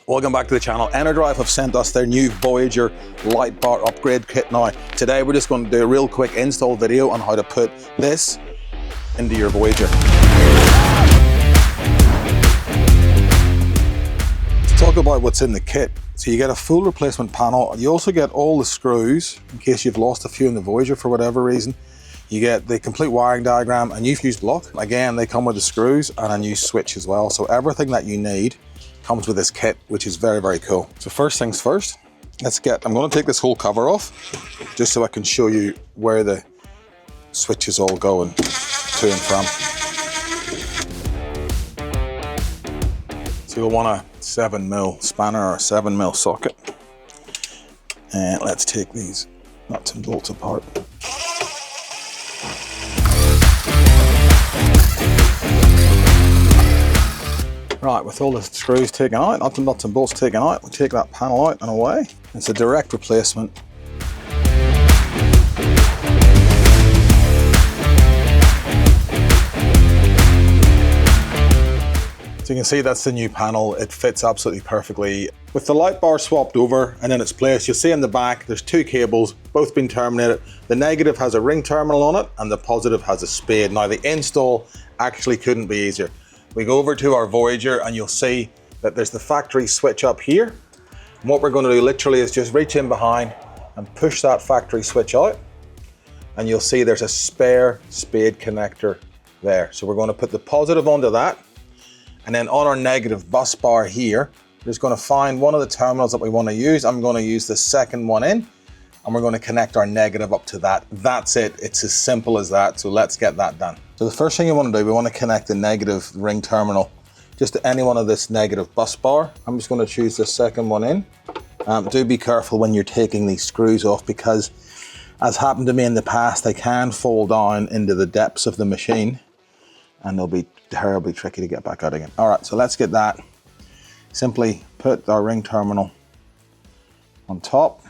Welcome back to the channel. Enerdrive have sent us their new Voyager light bar upgrade kit now. Today we're just going to do a real quick install video on how to put this into your Voyager. Let's talk about what's in the kit. So you get a full replacement panel. You also get all the screws in case you've lost a few in the Voyager for whatever reason. You get the complete wiring diagram, a new fuse block. Again, they come with the screws and a new switch as well. So everything that you need comes with this kit, which is very, very cool. So first things first, I'm going to take this whole cover off just so I can show you where the switches all go and to and from. So you'll want a 7mm spanner or a 7mm socket. And let's take these nuts and bolts apart. Right, with all the screws taken out, nuts and bolts taken out, we'll take that panel out and away. It's a direct replacement. So you can see that's the new panel. It fits absolutely perfectly. With the light bar swapped over and in its place, you'll see in the back, there's two cables, both been terminated. The negative has a ring terminal on it and the positive has a spade. Now the install actually couldn't be easier. We go over to our Voyager and you'll see that there's the factory switch up here. And what we're going to do literally is just reach in behind and push that factory switch out. And you'll see there's a spare spade connector there. So we're going to put the positive onto that. And then on our negative bus bar here, we're just going to find one of the terminals that we want to use. I'm going to use the second one in and we're going to connect our negative up to that. That's it. It's as simple as that. So let's get that done. So the first thing you want to do, we want to connect the negative ring terminal just to any one of this negative bus bar. I'm just going to choose the second one in. Do be careful when you're taking these screws off because as happened to me in the past, they can fall down into the depths of the machine and they'll be terribly tricky to get back out again. All right, so let's get that. Simply put our ring terminal on top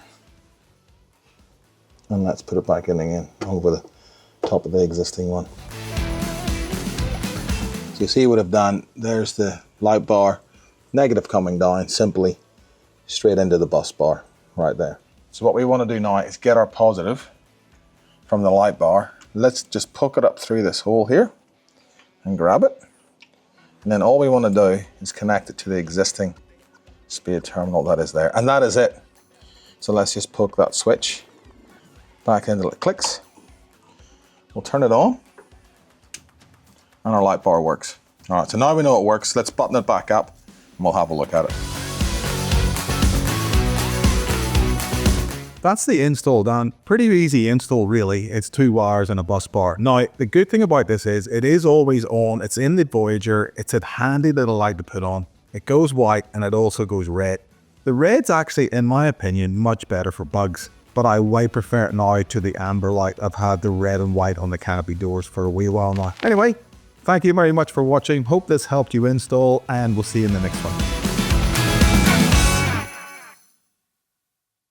and let's put it back in again over the top of the existing one. So you see what I've done, there's the light bar, negative coming down, simply straight into the bus bar, right there. So what we want to do now is get our positive from the light bar. Let's just poke it up through this hole here and grab it. And then all we want to do is connect it to the existing spade terminal that is there. And that is it. So let's just poke that switch back into it, clicks. We'll turn it on. And our light bar works. All right, so now we know it works. Let's button it back up and we'll have a look at it. That's the install done. Pretty easy install really. It's 2 wires and a bus bar. Now, the good thing about this is it is always on. It's in the Voyager. It's a handy little light to put on. It goes white and it also goes red. The red's actually, in my opinion, much better for bugs, but I way prefer it now to the amber light. I've had the red and white on the canopy doors for a wee while now. Anyway, thank you very much for watching. Hope this helped you install and we'll see you in the next one.